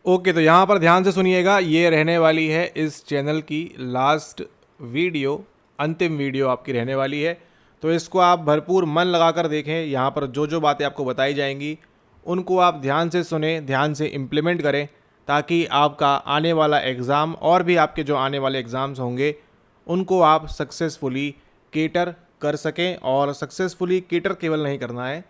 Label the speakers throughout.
Speaker 1: Okay, तो यहाँ पर ध्यान से सुनिएगा, ये रहने वाली है इस चैनल की लास्ट वीडियो, अंतिम वीडियो आपकी रहने वाली है। तो इसको आप भरपूर मन लगाकर देखें। यहाँ पर जो जो बातें आपको बताई जाएंगी उनको आप ध्यान से सुने, ध्यान से इम्प्लीमेंट करें, ताकि आपका आने वाला एग्ज़ाम और भी आपके जो आने वाले एग्ज़ाम्स होंगे उनको आप सक्सेसफुली केटर कर सकें। और सक्सेसफुली केटर केवल नहीं करना है,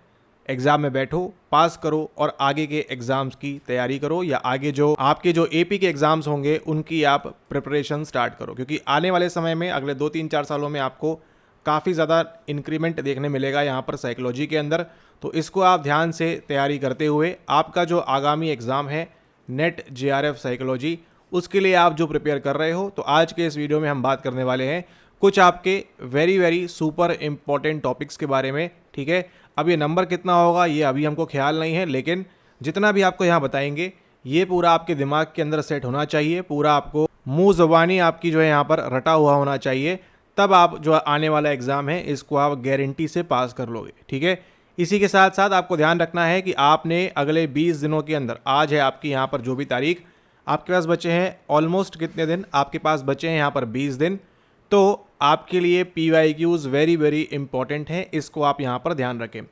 Speaker 1: एग्ज़ाम में बैठो, पास करो और आगे के एग्ज़ाम्स की तैयारी करो, या आगे जो आपके जो एपी के एग्ज़ाम्स होंगे उनकी आप प्रिपरेशन स्टार्ट करो। क्योंकि आने वाले समय में अगले 2 3 4 सालों में आपको काफ़ी ज़्यादा इंक्रीमेंट देखने मिलेगा यहाँ पर साइकोलॉजी के अंदर। तो इसको आप ध्यान से तैयारी करते हुए आपका जो आगामी एग्ज़ाम है नेट जेआरएफ साइकोलॉजी, उसके लिए आप जो प्रिपेयर कर रहे हो, तो आज के इस वीडियो में हम बात करने वाले हैं कुछ आपके very very super important topics के बारे में। ठीक है, अब ये नंबर कितना होगा ये अभी हमको ख्याल नहीं है, लेकिन जितना भी आपको यहाँ बताएंगे ये पूरा आपके दिमाग के अंदर सेट होना चाहिए, पूरा आपको मुंह ज़बानी आपकी जो है यहाँ पर रटा हुआ होना चाहिए। तब आप जो आने वाला एग्ज़ाम है इसको आप गारंटी से पास कर लोगे। ठीक है, इसी के साथ साथ आपको ध्यान रखना है कि आपने अगले 20 दिनों के अंदर, आज है आपकी यहाँ पर जो भी तारीख, आपके पास बचे हैं ऑलमोस्ट कितने दिन, आपके पास बचे हैं यहाँ पर 20 दिन। तो आपके लिए PYQs वेरी वेरी इंपॉर्टेंट हैं, इसको आप यहाँ पर ध्यान रखें।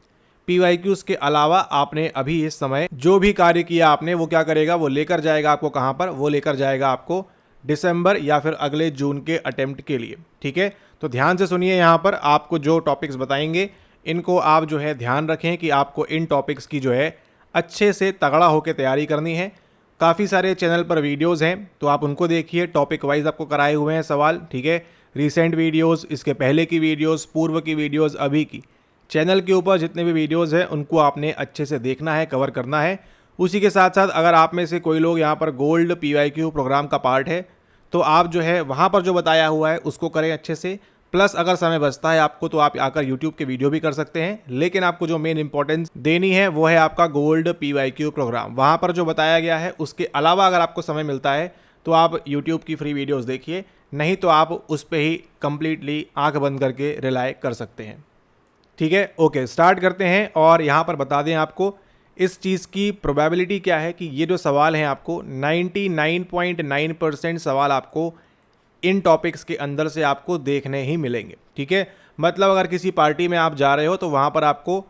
Speaker 1: PYQs के अलावा आपने अभी इस समय जो भी कार्य किया आपने, वो क्या करेगा, वो लेकर जाएगा आपको कहाँ पर, वो लेकर जाएगा आपको दिसंबर या फिर अगले जून के अटेम्प्ट के लिए। ठीक है, तो ध्यान से सुनिए, यहाँ पर आपको जो टॉपिक्स बताएंगे इनको आप जो है ध्यान रखें कि आपको इन टॉपिक्स की जो है अच्छे से तगड़ा होकर तैयारी करनी है। काफ़ी सारे चैनल पर वीडियोज़ हैं, तो आप उनको देखिए, टॉपिक वाइज आपको कराए हुए हैं सवाल। ठीक है, रिसेंट वीडियोस, इसके पहले की वीडियोस, पूर्व की वीडियोस, अभी की चैनल के ऊपर जितने भी वीडियोस हैं उनको आपने अच्छे से देखना है, कवर करना है। उसी के साथ साथ अगर आप में से कोई लोग यहाँ पर गोल्ड PYQ प्रोग्राम का पार्ट है, तो आप जो है वहाँ पर जो बताया हुआ है उसको करें अच्छे से। प्लस अगर समय बचता है आपको तो आप आकर यूट्यूब के वीडियो भी कर सकते हैं, लेकिन आपको जो मेन इंपॉर्टेंस देनी है वो है आपका गोल्ड PYQ प्रोग्राम। वहाँ पर जो बताया गया है उसके अलावा अगर आपको समय मिलता है तो आप यूट्यूब की फ्री वीडियोस देखिए, नहीं तो आप उस पर ही कंप्लीटली आंख बंद करके रिलाई कर सकते हैं। ठीक है, ओके, स्टार्ट करते हैं। और यहाँ पर बता दें आपको इस चीज़ की प्रोबेबिलिटी क्या है कि ये जो सवाल हैं आपको 99.9% सवाल आपको इन टॉपिक्स के अंदर से आपको देखने ही मिलेंगे। ठीक है, मतलब अगर किसी पार्टी में आप जा रहे हो तो वहाँ पर आपको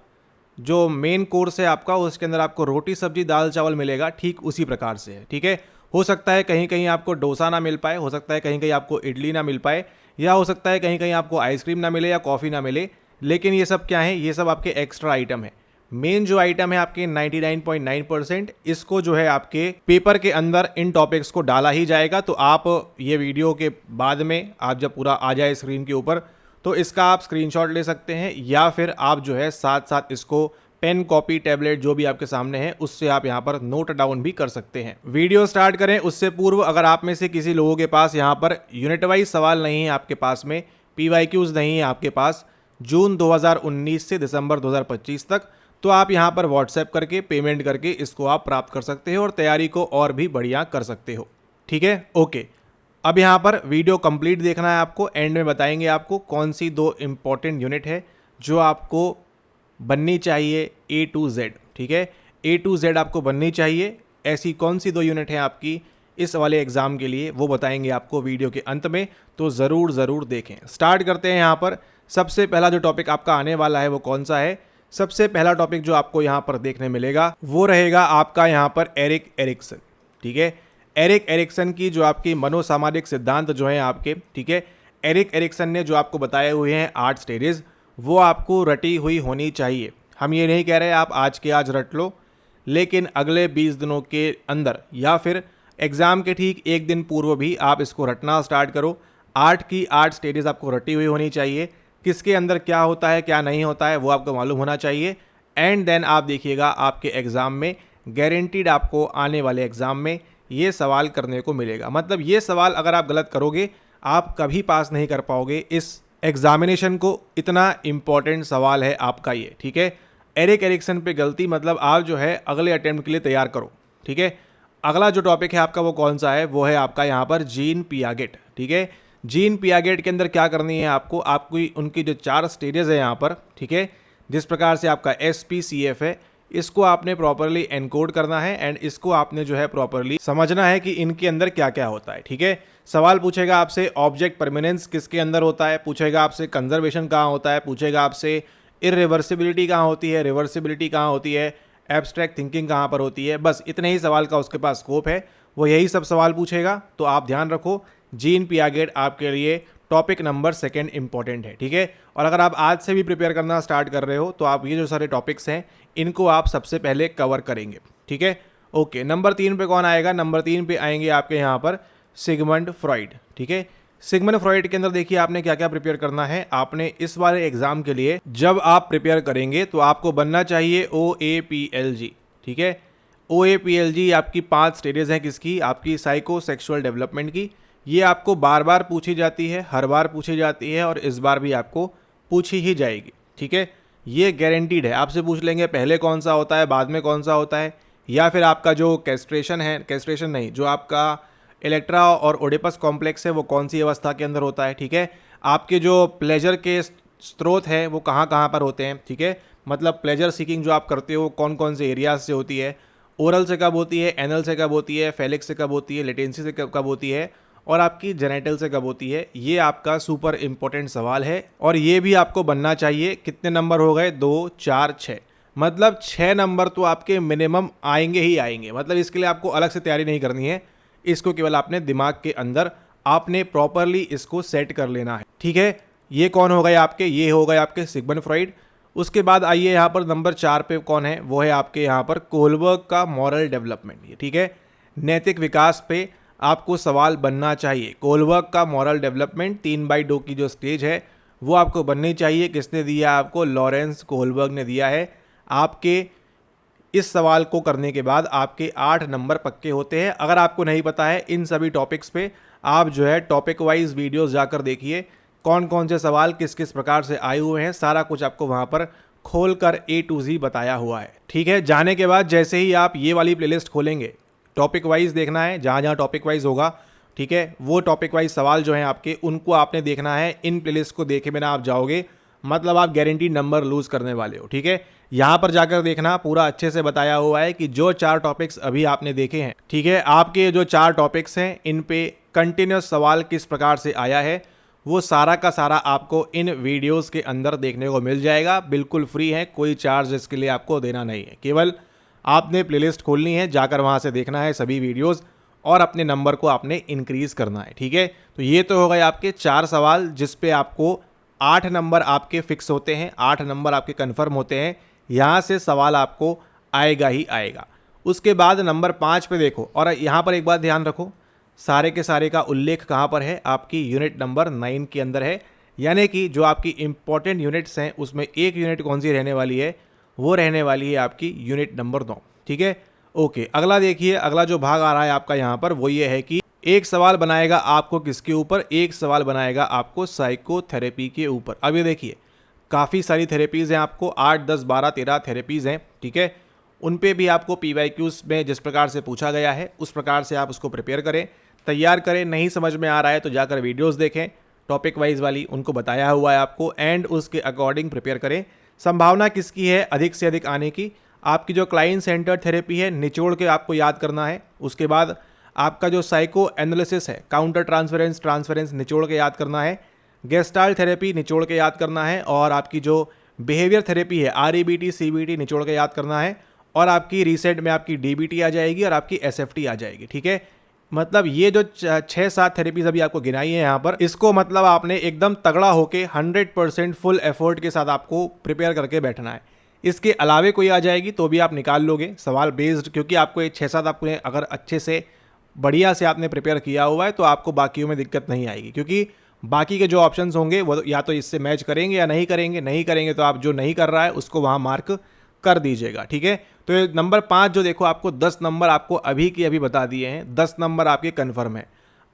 Speaker 1: जो मेन कोर्स है आपका उसके अंदर आपको रोटी सब्जी दाल चावल मिलेगा, ठीक उसी प्रकार से है। ठीक है, हो सकता है कहीं कहीं आपको डोसा ना मिल पाए, हो सकता है कहीं कहीं आपको इडली ना मिल पाए, या हो सकता है कहीं कहीं आपको आइसक्रीम ना मिले या कॉफ़ी ना मिले, लेकिन ये सब क्या है, ये सब आपके एक्स्ट्रा आइटम है। मेन जो आइटम है आपके 99.9%, इसको जो है आपके पेपर के अंदर इन टॉपिक्स को डाला ही जाएगा। तो आप ये वीडियो के बाद में आप जब पूरा आ जाए स्क्रीन के ऊपर तो इसका आप स्क्रीनशॉट ले सकते हैं, या फिर आप जो है साथ साथ इसको पेन, कॉपी, टैबलेट जो भी आपके सामने है उससे आप यहाँ पर नोट डाउन भी कर सकते हैं। वीडियो स्टार्ट करें उससे पूर्व अगर आप में से किसी लोगों के पास यहाँ पर यूनिट वाइज सवाल नहीं है, आपके पास में PYQs नहीं है आपके पास जून 2019 से दिसंबर 2025 तक, तो आप यहाँ पर व्हाट्सएप करके पेमेंट करके इसको आप प्राप्त कर सकते हो और तैयारी को और भी बढ़िया कर सकते हो। ठीक है, ओके, अब यहाँ पर वीडियो कंप्लीट देखना है आपको। एंड में बताएंगे आपको कौन सी 2 इम्पॉर्टेंट यूनिट है जो आपको बननी चाहिए A to Z। ठीक है, A to Z आपको बननी चाहिए। ऐसी कौन सी 2 यूनिट है आपकी इस वाले एग्ज़ाम के लिए, वो बताएंगे आपको वीडियो के अंत में, तो ज़रूर देखें। स्टार्ट करते हैं। यहाँ पर सबसे पहला जो टॉपिक आपका आने वाला है वो कौन सा है? सबसे पहला टॉपिक जो आपको यहाँ पर देखने मिलेगा वो रहेगा आपका यहाँ पर एरिक एरिक्सन। ठीक है, एरिक एरिक्सन की जो आपकी मनोसामाजिक सिद्धांत जो है आपके, ठीक है, एरिक एरिक्सन ने जो आपको बताए हुए हैं 8 स्टेजेस, वो आपको रटी हुई होनी चाहिए। हम ये नहीं कह रहे आप आज के आज रट लो, लेकिन अगले 20 दिनों के अंदर या फिर एग्ज़ाम के ठीक एक दिन पूर्व भी आप इसको रटना स्टार्ट करो। 8 की 8 स्टेजेस आपको रटी हुई होनी चाहिए। किसके अंदर क्या होता है क्या नहीं होता है वो आपको मालूम होना चाहिए। एंड देन आप देखिएगा आपके एग्ज़ाम में गारंटीड आपको आने वाले एग्ज़ाम में ये सवाल करने को मिलेगा। मतलब ये सवाल अगर आप गलत करोगे आप कभी पास नहीं कर पाओगे इस एग्जामिनेशन को। इतना इम्पॉर्टेंट सवाल है आपका ये। ठीक है, एरिक एरिक्सन पे गलती मतलब आप जो है अगले अटेम्प्ट के लिए तैयार करो। ठीक है, अगला जो टॉपिक है आपका वो कौन सा है? वो है आपका यहाँ पर जीन पियागेट। ठीक है, जीन पियागेट के अंदर क्या करनी है आपको, आपकी उनकी जो 4 स्टेजेस है यहाँ पर, ठीक है, जिस प्रकार से आपका SPCF है, इसको आपने प्रॉपरली एनकोड करना है एंड इसको आपने जो है प्रॉपरली समझना है कि इनके अंदर क्या क्या होता है। ठीक है, सवाल पूछेगा आपसे ऑब्जेक्ट परमानेंस किसके अंदर होता है, पूछेगा आपसे कंजर्वेशन कहाँ होता है, पूछेगा आपसे इरिवर्सिबिलिटी कहाँ होती है, रिवर्सिबिलिटी कहाँ होती है, एब्स्ट्रैक्ट थिंकिंग कहाँ पर होती है। बस इतने ही सवाल का उसके पास स्कोप है, वो यही सब सवाल पूछेगा। तो आप ध्यान रखो, जीन पियागेट आपके लिए टॉपिक नंबर 2 इंपॉर्टेंट है। ठीक है, और अगर आप आज से भी प्रिपेयर करना स्टार्ट कर रहे हो तो आप ये जो सारे टॉपिक्स हैं इनको आप सबसे पहले कवर करेंगे। ठीक है, ओके। नंबर 3 पे कौन आएगा? नंबर 3 पे आएंगे आपके यहाँ पर सिगमंड फ्रॉइड। ठीक है, सिगमंड फ्रॉइड के अंदर देखिए आपने क्या क्या प्रिपेयर करना है। आपने इस वाले एग्जाम के लिए जब आप प्रिपेयर करेंगे तो आपको बनना चाहिए OAPLG। ठीक है, OAPLG आपकी 5 स्टेजेस हैं किसकी? आपकी साइको सेक्सुअल डेवलपमेंट की। ये आपको बार बार पूछी जाती है, हर बार पूछी जाती है और इस बार भी आपको पूछी ही जाएगी। ठीक है, ये गारंटीड है। आपसे पूछ लेंगे पहले कौन सा होता है, बाद में कौन सा होता है, या फिर आपका जो कैस्ट्रेशन है, कैस्ट्रेशन नहीं, जो आपका इलेक्ट्रा और ओडिपस कॉम्प्लेक्स है वो कौन सी अवस्था के अंदर होता है। ठीक है, आपके जो प्लेजर के स्रोत हैं वो कहाँ कहाँ पर होते हैं। ठीक है, मतलब प्लेजर सीकिंग जो आप करते हो कौन कौन से एरियाज से होती है, ओरल से कब होती है, एनल से कब होती है, फेलिक्स से कब होती है, लेटेंसी से कब होती है, और आपकी जेनेटल से कब होती है। ये आपका सुपर इंपॉर्टेंट सवाल है और ये भी आपको बनना चाहिए। कितने नंबर हो गए? 2, 4, 6, मतलब 6 नंबर तो आपके मिनिमम आएंगे ही आएंगे। मतलब इसके लिए आपको अलग से तैयारी नहीं करनी है, इसको केवल आपने दिमाग के अंदर आपने प्रॉपरली इसको सेट कर लेना है। ठीक है, ये कौन हो गए आपके? ये हो गए आपके सिगमंड फ्रॉइड। उसके बाद आइए यहाँ पर नंबर 4 पे कौन है? वो है आपके यहाँ पर कोलबर्ग का मॉरल डेवलपमेंट। ठीक है, नैतिक विकास पे आपको सवाल बनना चाहिए। कोलबर्ग का मॉरल डेवलपमेंट 3/2 की जो स्टेज है वो आपको बननी चाहिए। किसने दिया आपको? लॉरेंस कोलबर्ग ने दिया है। आपके इस सवाल को करने के बाद आपके 8 नंबर पक्के होते हैं। अगर आपको नहीं पता है इन सभी टॉपिक्स पे, आप जो है टॉपिक वाइज वीडियोस जाकर देखिए कौन कौन से सवाल किस किस प्रकार से आए हुए हैं। सारा कुछ आपको वहाँ पर खोल कर A to Z बताया हुआ है। ठीक है, जाने के बाद जैसे ही आप ये वाली प्लेलिस्ट खोलेंगे, टॉपिक वाइज देखना है, जहाँ जहाँ टॉपिक वाइज होगा। ठीक है, वो टॉपिक वाइज सवाल जो हैं आपके उनको आपने देखना है। इन प्लेलिस्ट को देखे बिना आप जाओगे मतलब आप गारंटी नंबर लूज करने वाले हो। ठीक है, यहाँ पर जाकर देखना, पूरा अच्छे से बताया हुआ है कि जो 4 टॉपिक्स अभी आपने देखे हैं, ठीक है, आपके जो 4 टॉपिक्स हैं इन पे कंटिन्यूस सवाल किस प्रकार से आया है वो सारा का सारा आपको इन वीडियोस के अंदर देखने को मिल जाएगा। बिल्कुल फ्री है, कोई चार्ज इसके लिए आपको देना नहीं है। केवल आपने प्लेलिस्ट खोलनी है, जाकर वहाँ से देखना है सभी वीडियोस और अपने नंबर को आपने इंक्रीज करना है। ठीक है, तो ये तो हो गए आपके 4 सवाल जिस पे आपको 8 नंबर आपके फिक्स होते हैं, 8 नंबर आपके कन्फर्म होते हैं। यहाँ से सवाल आपको आएगा ही आएगा। उसके बाद नंबर 5 पे देखो, और यहाँ पर एक बात ध्यान रखो, सारे के सारे का उल्लेख कहाँ पर है? आपकी यूनिट नंबर 9 के अंदर है। यानी कि जो आपकी इंपॉर्टेंट यूनिट्स हैं उसमें एक यूनिट कौन सी रहने वाली है? वो रहने वाली है आपकी यूनिट नंबर 9। ठीक है, ओके। अगला देखिए, अगला जो भाग आ रहा है आपका यहाँ पर वो ये है कि एक सवाल बनाएगा आपको किसके ऊपर? एक सवाल बनाएगा आपको साइकोथेरेपी के ऊपर। अब ये देखिए काफ़ी सारी थेरेपीज़ हैं, आपको 8, 10, 12, 13 थेरेपीज़ हैं। ठीक है, उन पे भी आपको PYQs में जिस प्रकार से पूछा गया है उस प्रकार से आप उसको प्रिपेयर करें, तैयार करें। नहीं समझ में आ रहा है तो जाकर वीडियोस देखें टॉपिक वाइज वाली, उनको बताया हुआ है आपको, एंड उसके अकॉर्डिंग प्रिपेयर करें। संभावना किसकी है अधिक से अधिक आने की? आपकी जो क्लाइंट सेंटर थेरेपी है, निचोड़ के आपको याद करना है। उसके बाद आपका जो साइको एनालिसिस है, काउंटर ट्रांसफरेंस, ट्रांसफरेंस निचोड़ के याद करना है। गेस्टाल्ट थेरेपी निचोड़ के याद करना है। और आपकी जो बिहेवियर थेरेपी है, REBT, CBT निचोड़ के याद करना है। और आपकी रिसेंट में आपकी DBT आ जाएगी और आपकी SFT आ जाएगी। ठीक है, मतलब ये जो 6-7 थेरेपीज अभी आपको गिनाई है यहाँ पर, इसको मतलब आपने एकदम तगड़ा होके 100% फुल एफर्ट के साथ आपको प्रिपेयर करके बैठना है। इसके अलावे कोई आ जाएगी तो भी आप निकाल लोगे सवाल बेस्ड, क्योंकि आपको ये 6-7 आपने अगर अच्छे से बढ़िया से आपने प्रिपेयर किया हुआ है तो आपको बाकियों में दिक्कत नहीं आएगी, क्योंकि बाकी के जो ऑप्शंस होंगे वो या तो इससे मैच करेंगे या नहीं करेंगे। नहीं करेंगे तो आप जो नहीं कर रहा है उसको वहाँ मार्क कर दीजिएगा। ठीक है, तो ये नंबर 5 जो देखो आपको 10 नंबर आपको अभी की अभी बता दिए हैं, 10 नंबर आपके कन्फर्म है।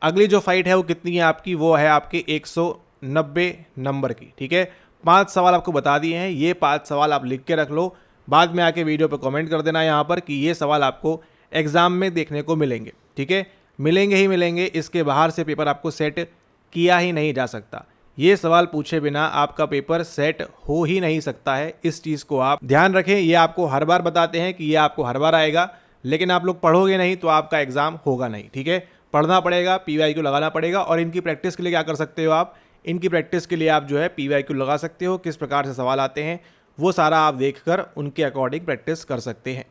Speaker 1: अगली जो फाइट है वो कितनी है आपकी? वो है आपके 190 नंबर की। ठीक है, 5 सवाल आपको बता दिए हैं, ये 5 सवाल आप लिख के रख लो, बाद में आके वीडियो पे कमेंट कर देना यहाँ पर कि ये सवाल आपको एग्जाम में देखने को मिलेंगे। ठीक है, मिलेंगे ही मिलेंगे, इसके बाहर से पेपर आपको सेट किया ही नहीं जा सकता। ये सवाल पूछे बिना आपका पेपर सेट हो ही नहीं सकता है। इस चीज़ को आप ध्यान रखें। ये आपको हर बार बताते हैं कि ये आपको हर बार आएगा, लेकिन आप लोग पढ़ोगे नहीं तो आपका एग्जाम होगा नहीं। ठीक है, पढ़ना पड़ेगा, PYQ लगाना पड़ेगा। और इनकी प्रैक्टिस के लिए क्या कर सकते हो आप, इनकी प्रैक्टिस के लिए आप जो है PYQ लगा सकते हो। किस प्रकार से सवाल आते हैं वो सारा आप देखकर उनके अकॉर्डिंग प्रैक्टिस कर सकते हैं।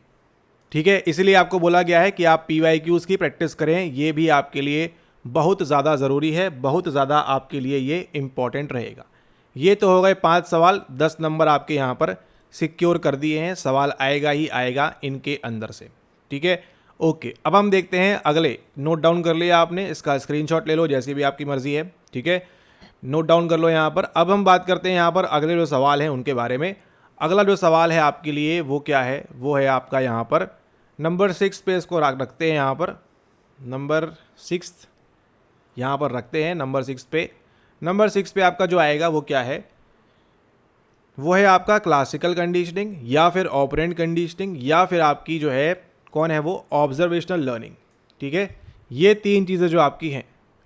Speaker 1: ठीक है, इसलिए आपको बोला गया है कि आप PYQs की प्रैक्टिस करें। ये भी आपके लिए बहुत ज़्यादा ज़रूरी है, बहुत ज़्यादा आपके लिए ये इम्पॉर्टेंट रहेगा। ये तो हो गए 5 सवाल, 10 नंबर आपके यहाँ पर सिक्योर कर दिए हैं। सवाल आएगा ही आएगा इनके अंदर से। ठीक है, ओके। अब हम देखते हैं अगले। नोट डाउन कर लिया आपने, इसका स्क्रीनशॉट ले लो जैसी भी आपकी मर्जी है। ठीक है, नोट डाउन कर लो यहाँ पर। अब हम बात करते हैं यहाँ पर अगले जो सवाल हैं उनके बारे में। अगला जो सवाल है आपके लिए वो क्या है, वो है आपका यहाँ पर नंबर 6 पे इसको रखते हैं। यहाँ पर नंबर 6 यहाँ पर रखते हैं। नंबर 6 पे, नंबर 6 पे आपका जो आएगा वो क्या है, वो है आपका क्लासिकल कंडीशनिंग या फिर ऑपरेंट कंडीशनिंग या फिर आपकी जो है कौन है वो ऑब्जर्वेशनल लर्निंग। ठीक है, ये 3 चीज़ें जो आपकी हैं,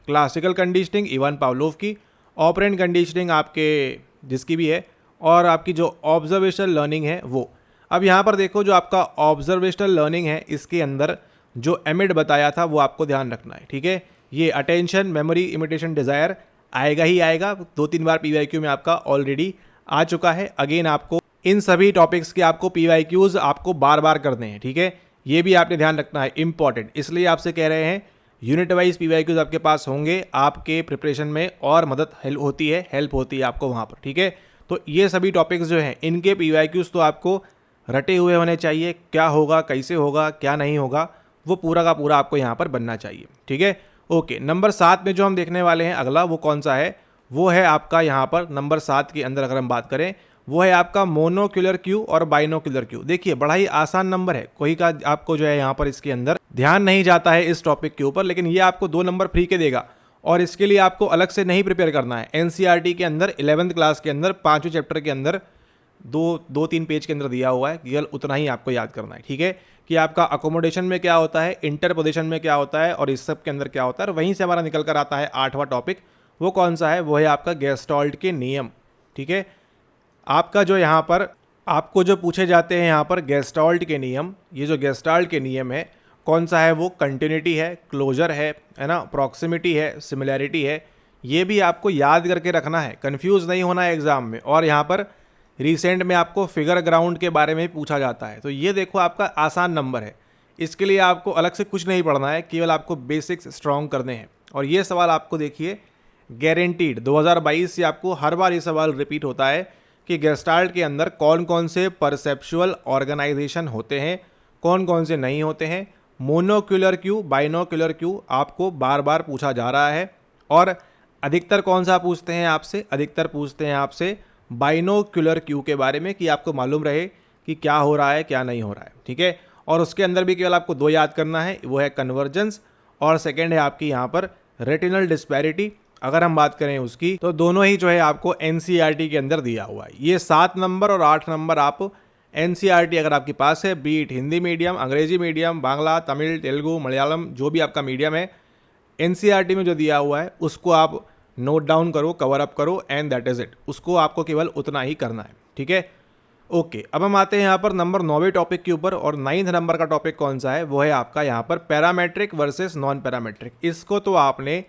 Speaker 1: क्लासिकल कंडीशनिंग इवान पावलोव की, ऑपरेंट कंडीशनिंग आपके जिसकी भी है, और आपकी जो ऑब्जर्वेशनल लर्निंग है वो। अब यहाँ पर देखो जो आपका ऑब्जर्वेशनल लर्निंग है इसके अंदर जो एमिड बताया था वो आपको ध्यान रखना है। ठीक है, ये अटेंशन, मेमोरी, इमिटेशन, डिज़ायर आएगा ही आएगा। 2-3 बार PYQ में आपका ऑलरेडी आ चुका है। अगेन आपको इन सभी टॉपिक्स के आपको PYQs आपको बार बार करने हैं। ठीक है, ये भी आपने ध्यान रखना है, इंपॉर्टेंट। इसलिए आपसे कह रहे हैं यूनिट वाइज PYQs आपके पास होंगे, आपके प्रिपरेशन में और मदद हेल्प होती है आपको वहाँ पर। ठीक है, तो ये सभी टॉपिक्स जो हैं इनके PYQs तो आपको रटे हुए होने चाहिए। क्या होगा, कैसे होगा, क्या नहीं होगा, वो पूरा का पूरा आपको यहाँ पर बनना चाहिए। ठीक है, ओके। नंबर 7 में जो हम देखने वाले हैं अगला, वो कौन सा है, वो है आपका यहाँ पर नंबर 7 के अंदर अगर हम बात करें, वो है आपका मोनोक्यूलर क्यू और बाइनोक्यूलर क्यू। देखिए बड़ा ही आसान नंबर है, कोई का आपको जो है यहाँ पर इसके अंदर ध्यान नहीं जाता है इस टॉपिक के ऊपर, लेकिन ये आपको 2 नंबर फ्री के देगा। और इसके लिए आपको अलग से नहीं प्रिपेयर करना है। NCERT के अंदर 11th क्लास के अंदर 5वें चैप्टर के अंदर 2-3 पेज के अंदर दिया हुआ है, केवल उतना ही आपको याद करना है। ठीक है, कि आपका अकोमोडेशन में क्या होता है, इंटरपोजिशन में क्या होता है और इस सब के अंदर क्या होता है। और वहीं से हमारा निकल कर आता है 8वां टॉपिक, वो कौन सा है, वो है आपका गेस्टाल्ट के नियम। ठीक है, आपका जो यहाँ पर आपको जो पूछे जाते हैं यहाँ पर गेस्टाल्ट के नियम, ये जो गेस्टाल्ट के नियम है कौन सा है, वो कंटिन्यूटी है, क्लोजर है ना, प्रॉक्सिमिटी है, सिमिलैरिटी है। ये भी आपको याद करके रखना है, कंफ्यूज नहीं होना है एग्जाम में। और यहाँ पर रिसेंट में आपको फिगर ग्राउंड के बारे में पूछा जाता है, तो ये देखो आपका आसान नंबर है। इसके लिए आपको अलग से कुछ नहीं पढ़ना है, केवल आपको बेसिक्स स्ट्रॉन्ग करने हैं। और ये सवाल आपको देखिए गारंटीड 2022 से आपको हर बार ये सवाल रिपीट होता है कि गेस्टाल्ट के अंदर कौन कौन से परसेप्चुअल ऑर्गेनाइजेशन होते हैं, कौन कौन से नहीं होते हैं। मोनोक्यूलर क्यू, बाइनोक्यूलर क्यू आपको बार बार पूछा जा रहा है। और अधिकतर कौन सा पूछते हैं आपसे, अधिकतर पूछते हैं आपसे बाइनोक्यूलर क्यू के बारे में, कि आपको मालूम रहे कि क्या हो रहा है क्या नहीं हो रहा है। ठीक है, और उसके अंदर भी केवल आपको 2 याद करना है, वो है कन्वर्जेंस और सेकेंड है आपकी यहाँ पर रेटिनल डिस्पैरिटी। अगर हम बात करें उसकी, तो दोनों ही जो है आपको NCERT के अंदर दिया हुआ है। ये 7 नंबर और 8 नंबर आप NCERT अगर आपके पास है, बीट हिंदी मीडियम, अंग्रेजी मीडियम, बांग्ला, तमिल, तेलुगु, मलयालम, जो भी आपका मीडियम है, NCERT में जो दिया हुआ है उसको आप नोट डाउन करो, कवर अप करो, एंड दैट इज़ इट। उसको आपको केवल उतना ही करना है। ठीक है, ओके। अब हम आते हैं यहाँ पर नंबर 9वें टॉपिक के ऊपर। और 9th नंबर का टॉपिक कौन सा है, वो है आपका यहाँ पर पैरामेट्रिक वर्सेस नॉन पैरामेट्रिक। इसको तो आपने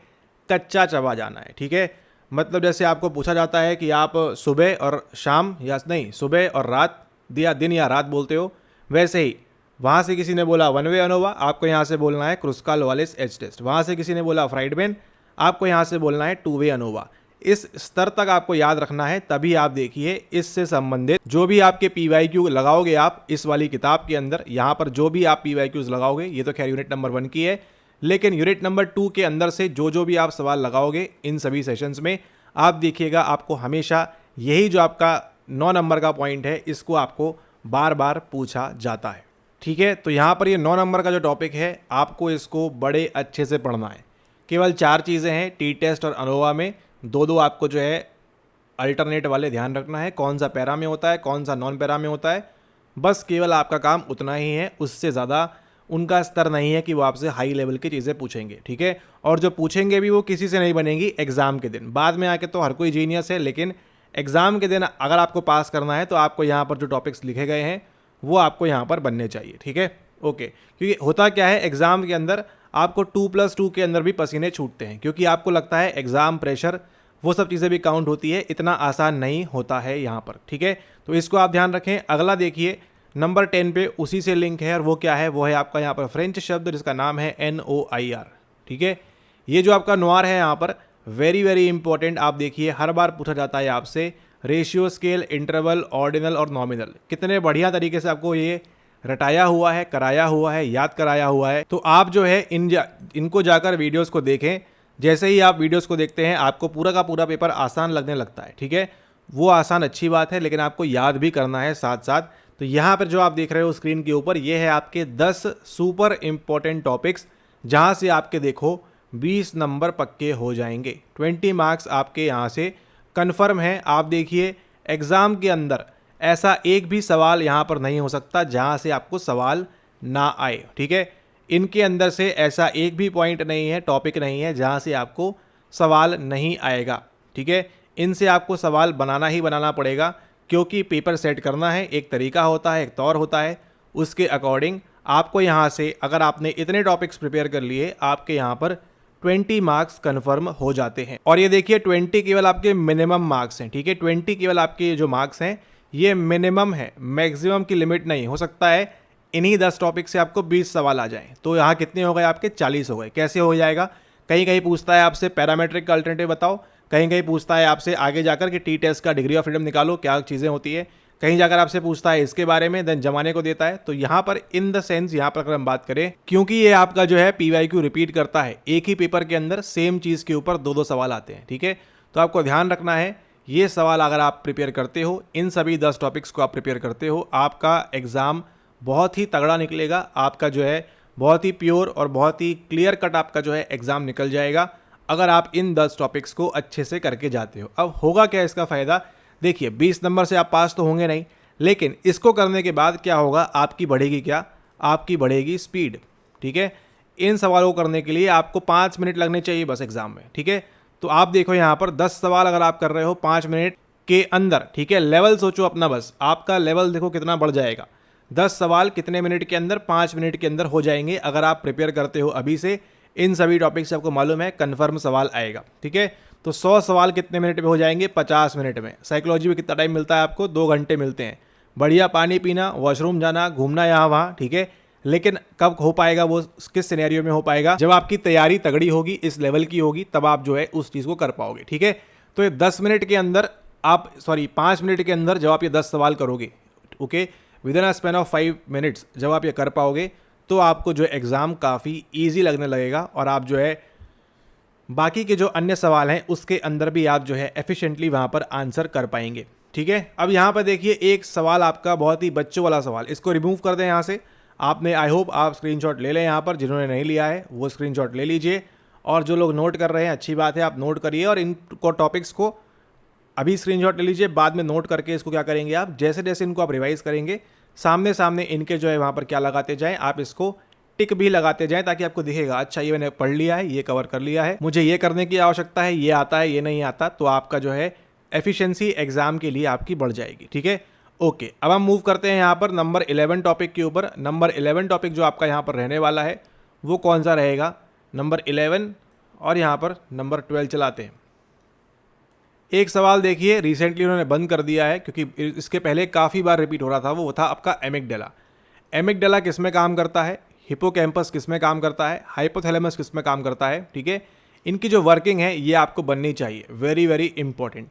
Speaker 1: कच्चा चबा जाना है। ठीक है, मतलब जैसे आपको पूछा जाता है कि आप सुबह और शाम, या नहीं सुबह और रात, या दिन या रात बोलते हो, वैसे ही वहाँ से किसी ने बोला वन वे अनोवा, आपको यहाँ से बोलना है क्रुस्काल वालिस एच टेस्ट। वहाँ से किसी ने बोला फ्राइडमैन, आपको यहाँ से बोलना है 2 वे अनोवा। इस स्तर तक आपको याद रखना है, तभी आप देखिए इससे संबंधित जो भी आपके PYQ लगाओगे आप इस वाली किताब के अंदर, यहाँ पर जो भी आप PYQs लगाओगे, ये तो खैर यूनिट नंबर 1 की है, लेकिन यूनिट नंबर 2 के अंदर से जो भी आप सवाल लगाओगे इन सभी सेशंस में, आप देखिएगा आपको हमेशा यही जो आपका 9 नंबर का पॉइंट है, इसको आपको बार बार पूछा जाता है। ठीक है, तो यहाँ पर ये 9 नंबर का जो टॉपिक है, आपको इसको बड़े अच्छे से पढ़ना है। केवल 4 चीज़ें हैं टी टेस्ट और अनोवा में, 2-2 आपको जो है अल्टरनेट वाले ध्यान रखना है, कौन सा पैरा में होता है, कौन सा नॉन पैरा में होता है। बस केवल आपका काम उतना ही है, उससे ज़्यादा उनका स्तर नहीं है कि वो आपसे हाई लेवल की चीज़ें पूछेंगे, ठीक है। और जो पूछेंगे भी वो किसी से नहीं बनेंगी एग्ज़ाम के दिन। बाद में आके तो हर कोई जीनियस है, लेकिन एग्ज़ाम के दिन अगर आपको पास करना है तो आपको यहाँ पर जो टॉपिक्स लिखे गए हैं वो आपको यहाँ पर बनने चाहिए, ठीक है। ओके, क्योंकि होता क्या है एग्ज़ाम के अंदर आपको 2+2 के अंदर भी पसीने छूटते हैं, क्योंकि आपको लगता है एग्ज़ाम प्रेशर वो सब चीज़ें भी काउंट होती है, इतना आसान नहीं होता है यहाँ पर, ठीक है। तो इसको आप ध्यान रखें। अगला देखिए नंबर 10 पे उसी से लिंक है, और वो क्या है, वो है आपका यहाँ पर फ्रेंच शब्द जिसका नाम है NOIR, ठीक है। ये जो आपका नोआर है यहाँ पर वेरी वेरी इंपॉर्टेंट। आप देखिए हर बार पूछा जाता है आपसे रेशियो, स्केल, इंटरवल, ऑर्डिनल और नॉमिनल। कितने बढ़िया तरीके से आपको ये रटाया हुआ है, कराया हुआ है, याद कराया हुआ है। तो आप जो है इनको जाकर वीडियोस को देखें। जैसे ही आप वीडियोस को देखते हैं आपको पूरा का पूरा पेपर आसान लगने लगता है, ठीक है। वो आसान अच्छी बात है, लेकिन आपको याद भी करना है साथ साथ। तो यहाँ पर जो आप देख रहे हो स्क्रीन के ऊपर, ये है आपके 10 सुपर इंपॉर्टेंट टॉपिक्स, जहाँ से आपके देखो 20 नंबर पक्के हो जाएंगे। 20 मार्क्स आपके यहाँ से कन्फर्म है। आप देखिए एग्ज़ाम के अंदर ऐसा एक भी सवाल यहाँ पर नहीं हो सकता जहाँ से आपको सवाल ना आए, ठीक है। इनके अंदर से ऐसा एक भी पॉइंट नहीं है, टॉपिक नहीं है जहाँ से आपको सवाल नहीं आएगा, ठीक है। इनसे आपको सवाल बनाना ही बनाना पड़ेगा, क्योंकि पेपर सेट करना है, एक तरीका होता है, एक तौर होता है। उसके अकॉर्डिंग आपको यहाँ से अगर आपने इतने टॉपिक्स प्रिपेयर कर लिए, आपके यहाँ पर 20 मार्क्स कन्फर्म हो जाते हैं। और ये देखिए 20 केवल आपके मिनिमम मार्क्स हैं, ठीक है। 20 केवल आपके जो मार्क्स हैं ये मिनिमम है, मैक्सिमम की लिमिट नहीं। हो सकता है इन्हीं 10 टॉपिक से आपको 20 सवाल आ जाएं, तो यहाँ कितने हो गए आपके 40 हो गए। कैसे हो जाएगा? कहीं कहीं पूछता है आपसे पैरामेट्रिक का अल्टरनेटिव बताओ, कहीं कहीं पूछता है आपसे आगे जाकर कि टी टेस्ट का डिग्री ऑफ फ्रीडम निकालो, क्या चीज़ें होती है, कहीं जाकर आपसे पूछता है इसके बारे में, देन जमाने को देता है। तो यहाँ पर इन द सेंस यहाँ पर अगर हम बात करें, क्योंकि ये आपका जो है PYQ रिपीट करता है, एक ही पेपर के अंदर सेम चीज़ के ऊपर 2-2 सवाल आते हैं, ठीक है। तो आपको ध्यान रखना है ये सवाल अगर आप प्रिपेयर करते हो, इन सभी 10 टॉपिक्स को आप प्रिपेयर करते हो, आपका एग्ज़ाम बहुत ही तगड़ा निकलेगा। आपका जो है बहुत ही प्योर और बहुत ही क्लियर कट आपका जो है एग्ज़ाम निकल जाएगा, अगर आप इन 10 टॉपिक्स को अच्छे से करके जाते हो। अब होगा क्या इसका फ़ायदा? देखिए 20 नंबर से आप पास तो होंगे नहीं, लेकिन इसको करने के बाद क्या होगा, आपकी बढ़ेगी क्या, आपकी बढ़ेगी स्पीड, ठीक है। इन सवालों को करने के लिए आपको 5 मिनट लगने चाहिए बस एग्ज़ाम में, ठीक है। तो आप देखो यहाँ पर 10 सवाल अगर आप कर रहे हो 5 मिनट के अंदर, ठीक है। लेवल सोचो अपना, बस आपका लेवल देखो कितना बढ़ जाएगा। 10 सवाल कितने मिनट के अंदर? 5 मिनट के अंदर हो जाएंगे, अगर आप प्रिपेयर करते हो अभी से। इन सभी टॉपिक से आपको मालूम है कन्फर्म सवाल आएगा, ठीक है। तो 100 सवाल कितने मिनट में हो जाएंगे? 50 मिनट में। साइकोलॉजी में कितना टाइम मिलता है आपको? 2 घंटे मिलते हैं। बढ़िया पानी पीना, वॉशरूम जाना, घूमना यहाँ वहाँ, ठीक है। लेकिन कब हो पाएगा वो, किस सिनेरियो में हो पाएगा? जब आपकी तैयारी तगड़ी होगी, इस लेवल की होगी, तब आप जो है उस चीज़ को कर पाओगे, ठीक है। तो ये 10 मिनट के अंदर आप 5 मिनट के अंदर जब आप ये 10 सवाल करोगे, okay, with in a span of 5 minutes जब आप ये कर पाओगे, तो आपको जो एग्ज़ाम काफ़ी ईजी लगने लगेगा, और आप जो है बाकी के जो अन्य सवाल हैं उसके अंदर भी आप जो है एफिशिएंटली वहाँ पर आंसर कर पाएंगे, ठीक है। अब यहाँ पर देखिए एक सवाल आपका बहुत ही बच्चों वाला सवाल, इसको रिमूव कर दें यहाँ से। आपने आई होप आप स्क्रीनशॉट ले लें, यहाँ पर जिन्होंने नहीं लिया है वो स्क्रीनशॉट ले लीजिए, और जो लोग नोट कर रहे हैं अच्छी बात है, आप नोट करिए, और इनको टॉपिक्स को अभी स्क्रीनशॉट ले लीजिए, बाद में नोट करके इसको क्या करेंगे आप, जैसे जैसे इनको आप रिवाइज करेंगे, सामने सामने इनके जो है वहाँ पर क्या लगाते जाएं, आप इसको टिक भी लगाते जाएं, ताकि आपको दिखेगा अच्छा ये मैंने पढ़ लिया है, ये कवर कर लिया है, मुझे ये करने की आवश्यकता है, ये आता है, ये नहीं आता। तो आपका जो है एफिशिएंसी एग्जाम के लिए आपकी बढ़ जाएगी, ठीक है। ओके, अब हम मूव करते हैं यहाँ पर नंबर 11 टॉपिक के ऊपर। नंबर 11 टॉपिक जो आपका यहाँ पर रहने वाला है वो कौन सा रहेगा? नंबर 11 और यहाँ पर नंबर 12 चलाते हैं। एक सवाल देखिए रिसेंटली उन्होंने बंद कर दिया है, क्योंकि इसके पहले काफ़ी बार रिपीट हो रहा था, वो था आपका एमिगडाला। एमिगडाला किस में काम करता है? हिपोकैम्पस किस में काम करता है? हाइपोथैलेमस किस में काम करता है, ठीक है। इनकी जो वर्किंग है ये आपको बननी चाहिए, वेरी वेरी इंपॉर्टेंट।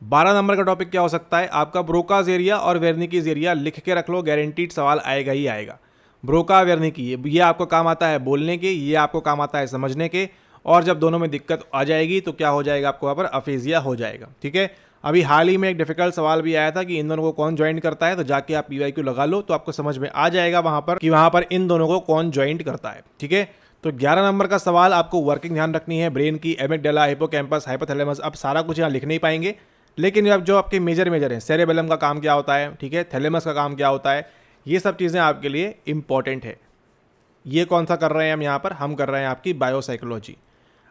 Speaker 1: 12 नंबर का टॉपिक क्या हो सकता है आपका? ब्रोकाज एरिया और वेर्निकीज एरिया। लिख के रख लो, गारंटीड सवाल आएगा ही आएगा। ब्रोका वेर्निकी ये आपको काम आता है बोलने के, ये आपको काम आता है समझने के, और जब दोनों में दिक्कत आ जाएगी तो क्या हो जाएगा आपको वहाँ पर? अफेजिया हो जाएगा, ठीक है। अभी हाल ही में एक डिफिकल्ट सवाल भी आया था कि इन दोनों को कौन ज्वाइन करता है, तो जाके आप PYQ लगा लो तो आपको समझ में आ जाएगा वहाँ पर कि वहाँ पर इन दोनों को कौन ज्वाइन करता है, ठीक है। तो 11 नंबर का सवाल आपको वर्किंग ध्यान रखनी है, ब्रेन की, एमिगडाला, हिपोकैम्पस, हाइपोथैलेमस। अब सारा कुछ यहाँ लिख नहीं पाएंगे, लेकिन अब जो आपके मेजर हैं, सेरेबेलम का काम क्या होता है, ठीक है, थैलेमस का काम क्या होता है, ये सब चीज़ें आपके लिए इंपॉर्टेंट है। ये कौन सा कर रहे हैं हम यहाँ पर? हम कर रहे हैं आपकी बायोसाइकोलॉजी।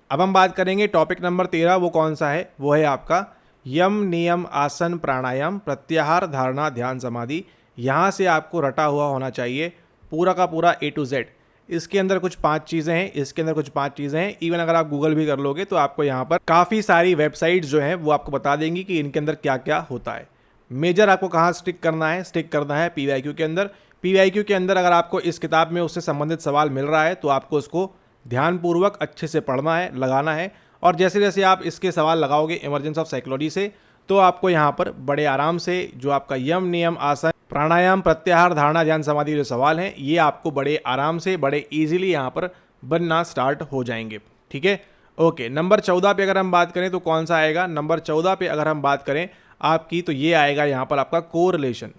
Speaker 1: अब हम बात करेंगे टॉपिक नंबर 13, वो कौन सा है? वो है आपका यम नियम आसन प्राणायाम प्रत्याहार धारणा ध्यान समाधि। यहाँ से आपको रटा हुआ होना चाहिए पूरा का पूरा A to Z। इसके अंदर कुछ 5 चीज़ें हैं, इसके अंदर कुछ 5 चीज़ें हैं। इवन अगर आप गूगल भी कर लोगे तो आपको यहाँ पर काफ़ी सारी वेबसाइट्स जो हैं वो आपको बता देंगी कि इनके अंदर क्या क्या होता है। मेजर आपको कहाँ स्टिक करना है? स्टिक करना है PYQ के अंदर। PYQ के अंदर अगर आपको इस किताब में उससे संबंधित सवाल मिल रहा है तो आपको उसको ध्यानपूर्वक अच्छे से पढ़ना है, लगाना है। और जैसे जैसे आप इसके सवाल लगाओगे इमरजेंस ऑफ साइकोलॉजी से, तो आपको यहाँ पर बड़े आराम से जो आपका यम नियम आसन प्राणायाम प्रत्याहार धारणा ध्यान समाधि जो सवाल हैं ये आपको बड़े आराम से बड़े इजीली यहाँ पर बनना स्टार्ट हो जाएंगे। ठीक है, ओके। नंबर 14 पे अगर हम बात करें तो कौन सा आएगा? नंबर 14 पे अगर हम बात करें आपकी तो ये आएगा यहाँ पर आपका कोरिलेशन,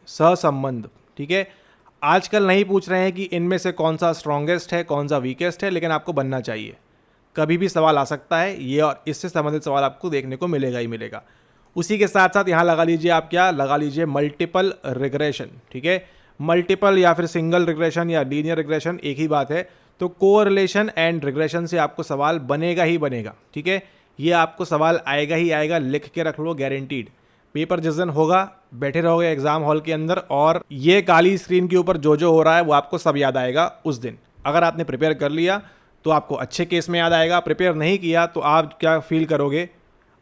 Speaker 1: सहसंबंध। ठीक है, आजकल नहीं पूछ रहे हैं कि इनमें से कौन सा स्ट्रॉन्गेस्ट है, कौन सा वीकेस्ट है, लेकिन आपको बनना चाहिए। कभी भी सवाल आ सकता है ये, और इससे संबंधित सवाल आपको देखने को मिलेगा ही मिलेगा। उसी के साथ साथ यहाँ लगा लीजिए, आप क्या लगा लीजिए? Multiple regression. ठीक है, मल्टीपल या फिर सिंगल रिग्रेशन या लीनियर रिग्रेशन एक ही बात है। तो कोरिलेशन एंड रिग्रेशन से आपको सवाल बनेगा ही बनेगा। ठीक है, ये आपको सवाल आएगा ही आएगा, लिख के रख लो, गारंटीड। पेपर जिस दिन होगा बैठे रहोगे एग्जाम हॉल के अंदर और ये काली स्क्रीन के ऊपर जो जो हो रहा है वो आपको सब याद आएगा उस दिन। अगर आपने प्रिपेयर कर लिया तो आपको अच्छे केस में याद आएगा, प्रिपेयर नहीं किया तो आप क्या फील करोगे?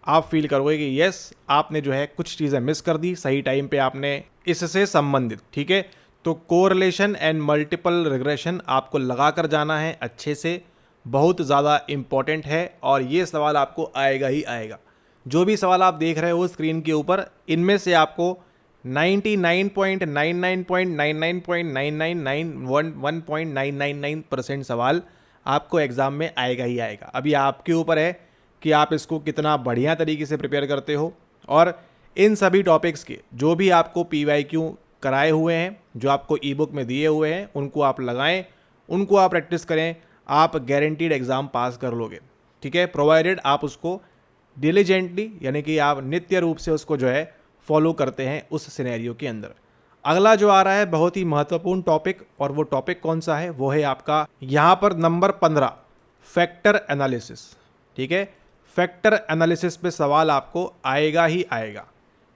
Speaker 1: आप फील करोगे कि यस आपने जो है कुछ चीज़ें मिस कर दी, सही टाइम पे आपने इससे संबंधित। ठीक है, तो कोरिलेशन एंड मल्टीपल रिग्रेशन आपको लगा कर जाना है अच्छे से, बहुत ज़्यादा इम्पॉर्टेंट है और ये सवाल आपको आएगा ही आएगा। जो भी सवाल आप देख रहे हो स्क्रीन के ऊपर, इनमें से आपको 99.99.999991.999% सवाल आपको एग्ज़ाम में आएगा ही आएगा। अभी आपके ऊपर है कि आप इसको कितना बढ़िया तरीके से प्रिपेयर करते हो। और इन सभी टॉपिक्स के जो भी आपको PYQ कराए हुए हैं, जो आपको ई-बुक में दिए हुए हैं, उनको आप लगाएं, उनको आप प्रैक्टिस करें, आप गारंटीड एग्ज़ाम पास कर लोगे। ठीक है, प्रोवाइडेड आप उसको डिलीजेंटली यानी कि आप नित्य रूप से उसको जो है फॉलो करते हैं उस सिनेरियो के अंदर। अगला जो आ रहा है बहुत ही महत्वपूर्ण टॉपिक, और वो टॉपिक कौन सा है? वो है आपका यहाँ पर नंबर 15, फैक्टर एनालिसिस। ठीक है, फैक्टर एनालिसिस पे सवाल आपको आएगा ही आएगा।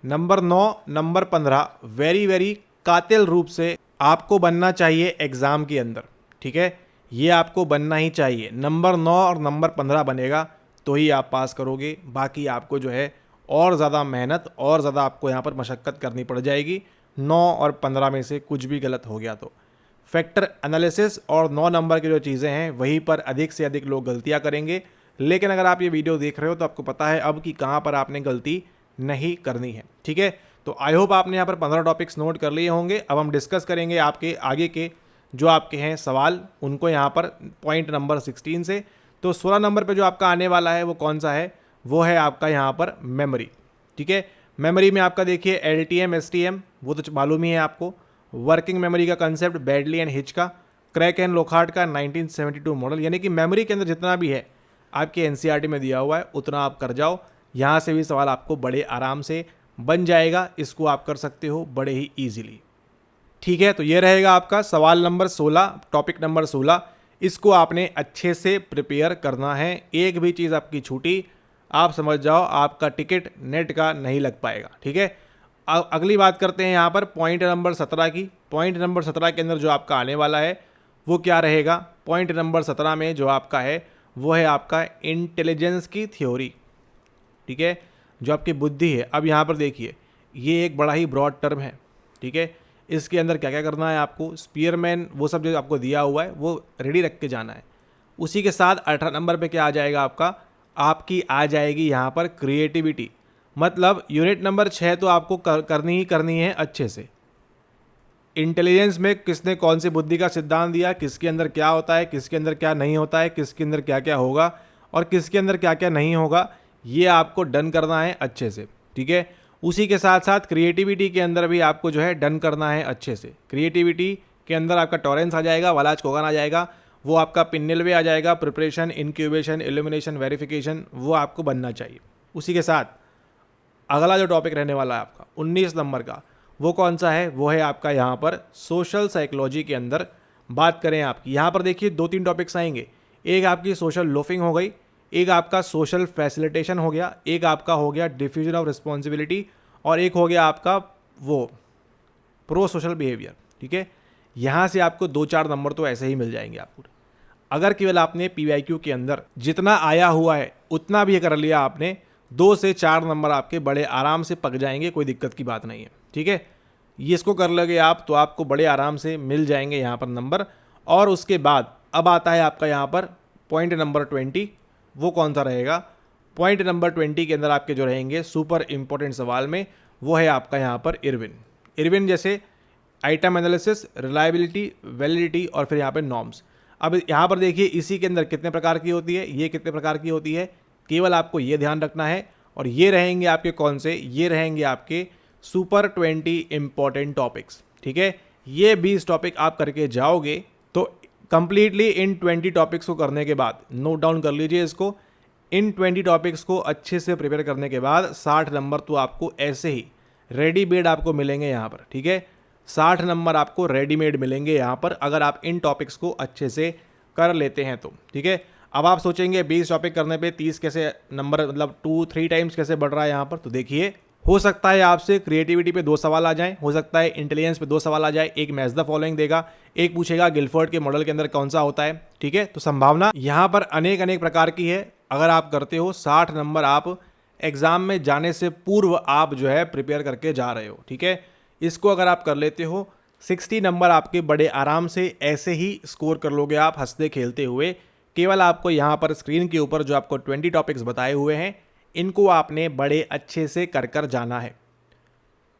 Speaker 1: नंबर 9, नंबर 15 वेरी वेरी कातिल रूप से आपको बनना चाहिए एग्ज़ाम के अंदर। ठीक है, ये आपको बनना ही चाहिए। नंबर 9 और नंबर 15 बनेगा तो ही आप पास करोगे, बाकी आपको जो है और ज़्यादा मेहनत और ज़्यादा आपको यहाँ पर मशक्क़त करनी पड़ जाएगी। 9 और 15 में से कुछ भी गलत हो गया तो फैक्टर एनालिसिस और 9 नंबर की जो चीज़ें हैं वहीं पर अधिक से अधिक लोग गलतियाँ करेंगे। लेकिन अगर आप ये वीडियो देख रहे हो तो आपको पता है अब कि कहाँ पर आपने गलती नहीं करनी है। ठीक है, तो आई होप आपने यहाँ पर 15 टॉपिक्स नोट कर लिए होंगे। अब हम डिस्कस करेंगे आपके आगे के जो आपके हैं सवाल, उनको यहाँ पर पॉइंट नंबर 16 से। तो 16 नंबर पे जो आपका आने वाला है वो कौन सा है? वो है आपका यहाँ पर मेमोरी। ठीक है, मेमोरी में आपका देखिए LTM STM वो तो मालूम ही है आपको, वर्किंग मेमोरी का कंसेप्ट बैडली एंड हिच का, क्रैक एंड लोखार्ट का 1972 मॉडल। यानी कि मेमोरी के अंदर जितना भी है आपके NCERT में दिया हुआ है उतना आप कर जाओ। यहाँ से भी सवाल आपको बड़े आराम से बन जाएगा, इसको आप कर सकते हो बड़े ही ईजिली। ठीक है, तो ये रहेगा आपका सवाल नंबर 16, टॉपिक नंबर 16। इसको आपने अच्छे से प्रिपेयर करना है। एक भी चीज़ आपकी छूटी आप समझ जाओ आपका टिकट नेट का नहीं लग पाएगा। ठीक है, अगली बात करते हैं यहाँ पर पॉइंट नंबर 17 की। पॉइंट नंबर 17 के अंदर जो आपका आने वाला है वो क्या रहेगा? पॉइंट नंबर 17 में जो आपका है वो है आपका इंटेलिजेंस की थ्योरी। ठीक है, जो आपकी बुद्धि है। अब यहाँ पर देखिए ये एक बड़ा ही ब्रॉड टर्म है। ठीक है, इसके अंदर क्या क्या करना है आपको, स्पीयरमैन वो सब जो आपको दिया हुआ है वो रेडी रख के जाना है। उसी के साथ 18 नंबर पे क्या आ जाएगा आपकी आ जाएगी यहाँ पर क्रिएटिविटी। मतलब यूनिट नंबर 6 तो आपको करनी ही करनी है अच्छे से। इंटेलिजेंस में किसने कौन सी बुद्धि का सिद्धांत दिया, किसके अंदर क्या होता है, किसके अंदर क्या नहीं होता है, किसके अंदर क्या क्या होगा और किसके अंदर क्या क्या नहीं होगा, ये आपको डन करना है अच्छे से। ठीक है, उसी के साथ साथ क्रिएटिविटी के अंदर भी आपको जो है डन करना है अच्छे से। क्रिएटिविटी के अंदर आपका टॉरेंस आ जाएगा, वालाज कोगन आ जाएगा, वो आपका पिन्नेलवे आ जाएगा, प्रिपरेशन, इंक्यूबेशन, इल्यूमिनेशन, वेरिफिकेशन, वो आपको बनना चाहिए। उसी के साथ अगला जो टॉपिक रहने वाला है आपका 19 नंबर का, वो कौन सा है? वो है आपका यहाँ पर सोशल साइकोलॉजी के अंदर बात करें आपकी, यहाँ पर देखिए 2-3 टॉपिक्स आएंगे। एक आपकी सोशल लोफिंग हो गई, एक आपका सोशल फैसिलिटेशन हो गया, एक आपका हो गया डिफ्यूजन ऑफ रिस्पॉन्सिबिलिटी, और एक हो गया आपका वो प्रो सोशल बिहेवियर। ठीक है, यहाँ से आपको 2-4 नंबर तो ऐसे ही मिल जाएंगे आपको। अगर केवल आपने PYQ के अंदर जितना आया हुआ है उतना भी कर लिया आपने, 2 से 4 नंबर आपके बड़े आराम से पक जाएंगे, कोई दिक्कत की बात नहीं है। ठीक है, ये इसको कर लोगे आप तो आपको बड़े आराम से मिल जाएंगे यहाँ पर नंबर। और उसके बाद अब आता है आपका यहाँ पर पॉइंट नंबर 20। वो कौन सा रहेगा? पॉइंट नंबर 20 के अंदर आपके जो रहेंगे सुपर इंपॉर्टेंट सवाल में, वो है आपका यहाँ पर इरविन जैसे आइटम एनालिसिस, रिलायबिलिटी, वैलिडिटी और फिर यहाँ पे नॉर्म्स। अब यहाँ पर देखिए इसी के अंदर कितने प्रकार की होती है, ये कितने प्रकार की होती है, केवल आपको ये ध्यान रखना है। और ये रहेंगे आपके कौन से? ये रहेंगे आपके सुपर 20 इंपॉर्टेंट टॉपिक्स। ठीक है, ये 20 टॉपिक आप करके जाओगे तो कंप्लीटली इन 20 टॉपिक्स को करने के बाद, नोट डाउन कर लीजिए इसको, इन 20 टॉपिक्स को अच्छे से प्रिपेयर करने के बाद 60 नंबर तो आपको ऐसे ही रेडीमेड आपको मिलेंगे यहाँ पर। ठीक है, 60 नंबर आपको रेडीमेड मिलेंगे यहाँ पर, अगर आप इन टॉपिक्स को अच्छे से कर लेते हैं तो। ठीक है, अब आप सोचेंगे 20 टॉपिक करने पे 30 कैसे नंबर, मतलब 2-3 टाइम्स कैसे बढ़ रहा है यहाँ पर? तो देखिए, हो सकता है आपसे क्रिएटिविटी पे 2 सवाल आ जाएं, हो सकता है इंटेलिजेंस पे 2 सवाल आ जाए, एक मैच द फॉलोइंग देगा, एक पूछेगा गिलफोर्ड के मॉडल के अंदर कौन सा होता है। ठीक है, तो संभावना यहाँ पर अनेक प्रकार की है। अगर आप करते हो 60 नंबर आप एग्जाम में जाने से पूर्व आप जो है प्रिपेयर करके जा रहे हो। ठीक है, इसको अगर आप कर लेते हो 60 नंबर आपके बड़े आराम से ऐसे ही स्कोर कर लोगे आप हंसते खेलते हुए। केवल आपको यहाँ पर स्क्रीन के ऊपर जो आपको 20 टॉपिक्स बताए हुए हैं, इनको आपने बड़े अच्छे से कर जाना है।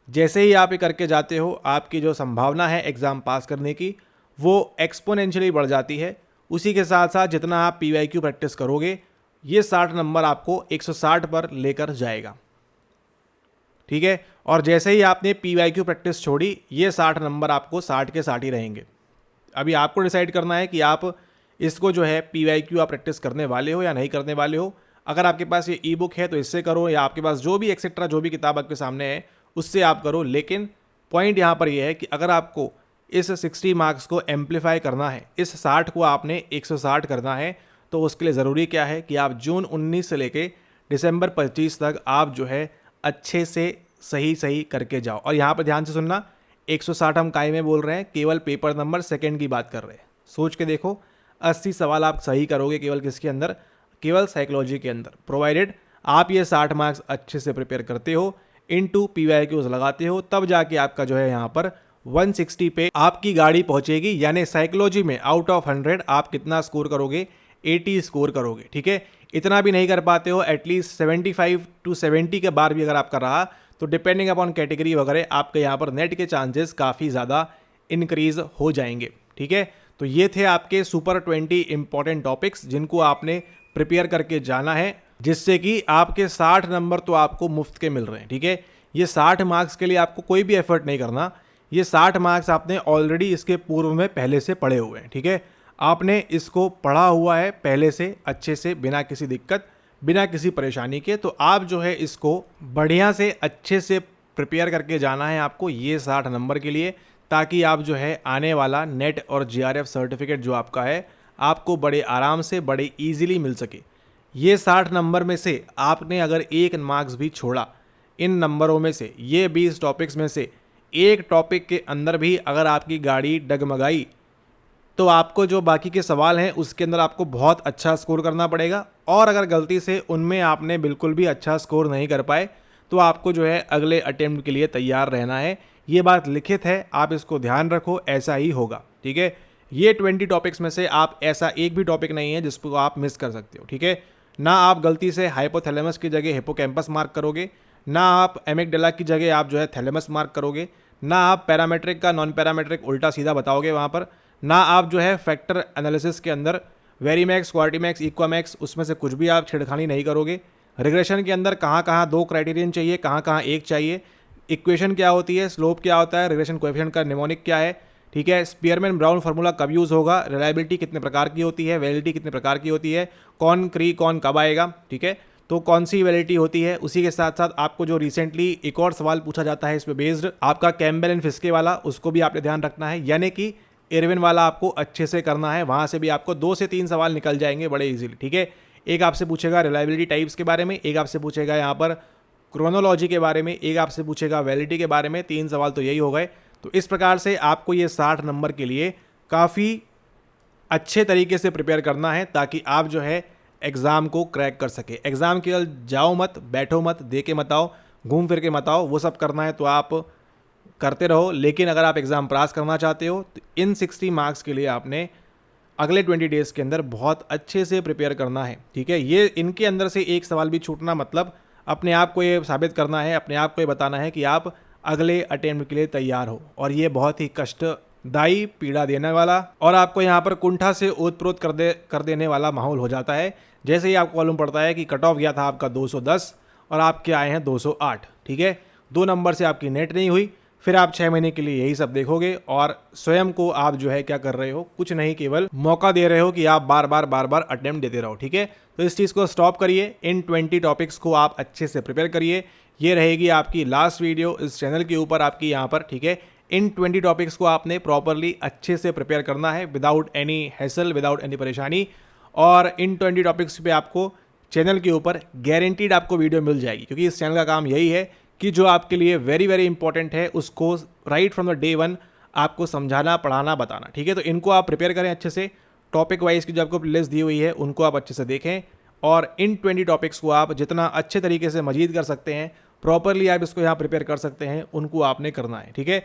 Speaker 1: जैसे ही आप ये करके जाते हो, आपकी जो संभावना है एग्ज़ाम पास करने की वो एक्सपोनेंशियली बढ़ जाती है। उसी के साथ साथ जितना आप PYQ प्रैक्टिस करोगे, ये 60 नंबर आपको 160 पर लेकर जाएगा। ठीक है, और जैसे ही आपने PYQ प्रैक्टिस छोड़ी, ये 60 नंबर आपको 60 के 60 ही रहेंगे। अभी आपको डिसाइड करना है कि आप इसको जो है PYQ आप प्रैक्टिस करने वाले हो या नहीं करने वाले हो। अगर आपके पास ये ई बुक है तो इससे करो, या आपके पास जो भी एक्सेट्रा जो भी किताब आपके सामने है उससे आप करो। लेकिन पॉइंट यहाँ पर यह है कि अगर आपको इस 60 मार्क्स को एम्पलीफाई करना है, इस 60 को आपने 160 करना है, तो उसके लिए ज़रूरी क्या है कि आप जून 19 से लेके दिसंबर 25 तक आप जो है अच्छे से सही करके जाओ। और यहाँ पर ध्यान से सुनना, 160 हम काय में बोल रहे हैं, केवल पेपर नंबर 2 की बात कर रहे हैं। सोच के देखो, 80 सवाल आप सही करोगे केवल किसके अंदर? केवल साइकोलॉजी के अंदर, प्रोवाइडेड आप ये 60 मार्क्स अच्छे से प्रिपेयर करते हो, इनटू PYQs लगाते हो, तब जाके आपका जो है यहाँ पर 160 पे आपकी गाड़ी पहुंचेगी। यानी साइकोलॉजी में आउट ऑफ 100 आप कितना स्कोर करोगे? 80 स्कोर करोगे। ठीक है, इतना भी नहीं कर पाते हो, एटलीस्ट 75 to 70 के बार भी अगर आपका रहा तो डिपेंडिंग अपॉन कैटेगरी वगैरह आपके यहाँ पर नेट के चांसेस काफ़ी ज़्यादा इंक्रीज हो जाएंगे। ठीक है, तो ये थे आपके सुपर 20 इंपॉर्टेंट टॉपिक्स जिनको आपने प्रिपेयर करके जाना है, जिससे कि आपके 60 नंबर तो आपको मुफ्त के मिल रहे हैं। ठीक है, ये 60 मार्क्स के लिए आपको कोई भी एफर्ट नहीं करना, ये 60 मार्क्स आपने ऑलरेडी इसके पूर्व में पहले से पढ़े हुए हैं। ठीक है, आपने इसको पढ़ा हुआ है पहले से अच्छे से, बिना किसी दिक्कत, बिना किसी परेशानी के। तो आप जो है इसको बढ़िया से अच्छे से प्रिपेयर करके जाना है आपको ये 60 नंबर के लिए, ताकि आप जो है आने वाला नेट और GRF सर्टिफिकेट जो आपका है आपको बड़े आराम से, बड़े इजीली मिल सके। ये 60 नंबर में से आपने अगर 1 मार्क्स भी छोड़ा इन नंबरों में से, ये 20 टॉपिक्स में से एक टॉपिक के अंदर भी अगर आपकी गाड़ी डगमगाई, तो आपको जो बाकी के सवाल हैं उसके अंदर आपको बहुत अच्छा स्कोर करना पड़ेगा। और अगर गलती से उनमें आपने बिल्कुल भी अच्छा स्कोर नहीं कर पाए, तो आपको जो है अगले अटेम्प्ट के लिए तैयार रहना है। ये बात लिखित है, आप इसको ध्यान रखो, ऐसा ही होगा। ठीक है, ये 20 टॉपिक्स में से आप ऐसा एक भी टॉपिक नहीं है जिसको आप मिस कर सकते हो। ठीक है, ना आप गलती से हाइपोथैलेमस की जगह हिपोकैम्पस मार्क करोगे, ना आप एमिगडाला की जगह आप जो है थैलेमस मार्क करोगे, ना आप पैरामेट्रिक का नॉन पैरामेट्रिक उल्टा सीधा बताओगे वहाँ पर, ना आप जो है फैक्टर एनालिसिस के अंदर वेरीमैक्स, क्वार्टीमैक्स, इक्वामैक्स उसमें से कुछ भी आप छेड़खानी नहीं करोगे। रिग्रेशन के अंदर कहाँ कहाँ 2 क्राइटेरियन चाहिए, कहाँ कहाँ 1 चाहिए, इक्वेशन क्या होती है, स्लोप क्या होता है, रिग्रेशन कोएफिशिएंट का निमोनिक क्या है। ठीक है, स्पीयरमैन ब्राउन फार्मूला कब यूज़ होगा, रिलायबिलिटी कितने प्रकार की होती है, वैलिडिटी कितने प्रकार की होती है, कौन क्री कौन कब आएगा। ठीक है, तो कौन सी वैलिडिटी होती है। उसी के साथ साथ आपको जो रिसेंटली एक और सवाल पूछा जाता है इस पे बेस्ड, आपका कैम्बेल एंड फिस्के वाला, उसको भी आपने ध्यान रखना है। यानी कि इरविन वाला आपको अच्छे से करना है, वहाँ से भी आपको 2 से 3 सवाल निकल जाएंगे बड़े इजीली, ठीक है। एक आपसे पूछेगा रिलायबिलिटी टाइप्स के बारे में, एक आपसे पूछेगा यहाँ पर क्रोनोलॉजी के बारे में, एक आपसे पूछेगा वैलिडिटी के बारे में। 3 सवाल तो यही हो गए। तो इस प्रकार से आपको ये 60 नंबर के लिए काफ़ी अच्छे तरीके से प्रिपेयर करना है, ताकि आप जो है एग्ज़ाम को क्रैक कर सके। एग्ज़ाम केवल जाओ मत, बैठो मत, दे के मत आओ, घूम फिर के मत आओ, वो सब करना है तो आप करते रहो। लेकिन अगर आप एग्ज़ाम पास करना चाहते हो तो इन 60 मार्क्स के लिए आपने अगले 20 डेज़ के अंदर बहुत अच्छे से प्रिपेयर करना है, ठीक है। ये इनके अंदर से एक सवाल भी छूटना मतलब अपने आप को ये साबित करना है, अपने आप को ये बताना है कि आप अगले अटेम्प्ट के लिए तैयार हो। और ये बहुत ही कष्टदायी, पीड़ा देने वाला और आपको यहाँ पर कुंठा से ओतप्रोत कर देने वाला माहौल हो जाता है। जैसे ही आपको मालूम पड़ता है कि कट ऑफ गया था आपका 210 और आपके आए हैं 208, ठीक है। 2 नंबर से आपकी नेट नहीं हुई, फिर आप 6 महीने के लिए यही सब देखोगे और स्वयं को आप जो है क्या कर रहे हो, कुछ नहीं, केवल मौका दे रहे हो कि आप बार बार अटेम्प्ट देते रहो, ठीक है। तो इस चीज़ को स्टॉप करिए। इन 20 टॉपिक्स को आप अच्छे से प्रिपेयर करिए। ये रहेगी आपकी लास्ट वीडियो इस चैनल के ऊपर आपकी यहाँ पर, ठीक है। इन 20 टॉपिक्स को आपने प्रॉपरली अच्छे से प्रिपेयर करना है without any hassle, without any परेशानी। और इन 20 टॉपिक्स पे आपको चैनल के ऊपर गारंटीड आपको वीडियो मिल जाएगी, क्योंकि इस चैनल का काम यही है कि जो आपके लिए वेरी वेरी इंपॉर्टेंट है उसको राइट फ्रॉम द डे 1 आपको समझाना, पढ़ाना, बताना, ठीक है। तो इनको आप प्रिपेयर करें अच्छे से। टॉपिक वाइज की जो आपको प्लेलिस्ट दी हुई है उनको आप अच्छे से देखें और इन 20 टॉपिक्स को आप जितना अच्छे तरीके से मजीद कर सकते हैं, प्रॉपरली आप इसको यहाँ प्रिपेयर कर सकते हैं, उनको आपने करना है, ठीक है।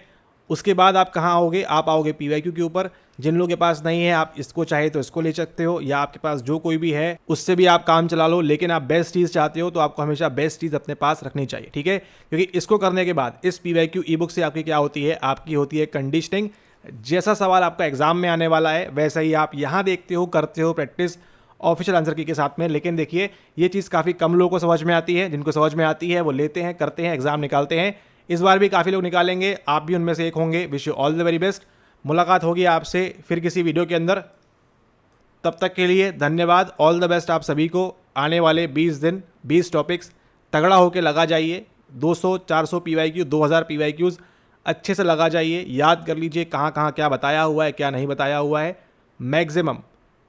Speaker 1: उसके बाद आप कहाँ आओगे, आप आओगे PYQ के ऊपर। जिन लोगों के पास नहीं है आप इसको चाहे तो इसको ले सकते हो, या आपके पास जो कोई भी है उससे भी आप काम चला लो। लेकिन आप बेस्ट चीज़ चाहते हो तो आपको हमेशा बेस्ट चीज़ अपने पास रखनी चाहिए, ठीक है। क्योंकि इसको करने के बाद इस PYQ ई बुक से आपकी क्या होती है, आपकी होती है कंडीशनिंग। जैसा सवाल आपका एग्जाम में आने वाला है वैसा ही आप यहाँ देखते हो, करते हो प्रैक्टिस ऑफिशियल आंसर की के साथ में। लेकिन देखिए ये चीज़ काफ़ी कम लोगों को समझ में आती है। जिनको समझ में आती है वो लेते हैं, करते हैं, एग्जाम निकालते हैं। इस बार भी काफ़ी लोग निकालेंगे, आप भी उनमें से एक होंगे। Wish you all the very best. मुलाकात होगी आपसे फिर किसी वीडियो के अंदर। तब तक के लिए धन्यवाद, ऑल द बेस्ट आप सभी को। आने वाले 20 दिन 20 टॉपिक्स तगड़ा होके लगा जाइए। 200 400 PYQ 2000 PYQs अच्छे से लगा जाइए। याद कर लीजिए कहाँ कहाँ क्या बताया हुआ है, क्या नहीं बताया हुआ है। मैक्सिमम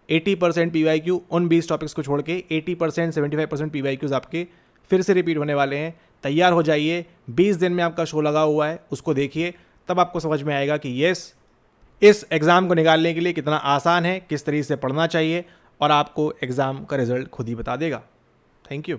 Speaker 1: 80% PYQ उन 20 टॉपिक्स को छोड़ के 80% 75% PYQs आपके फिर से रिपीट होने वाले हैं। तैयार हो जाइए। 20 दिन में आपका शो लगा हुआ है, उसको देखिए, तब आपको समझ में आएगा कि यस, इस एग्ज़ाम को निकालने के लिए कितना आसान है, किस तरीके से पढ़ना चाहिए, और आपको एग्ज़ाम का रिजल्ट खुद ही बता देगा। Thank you.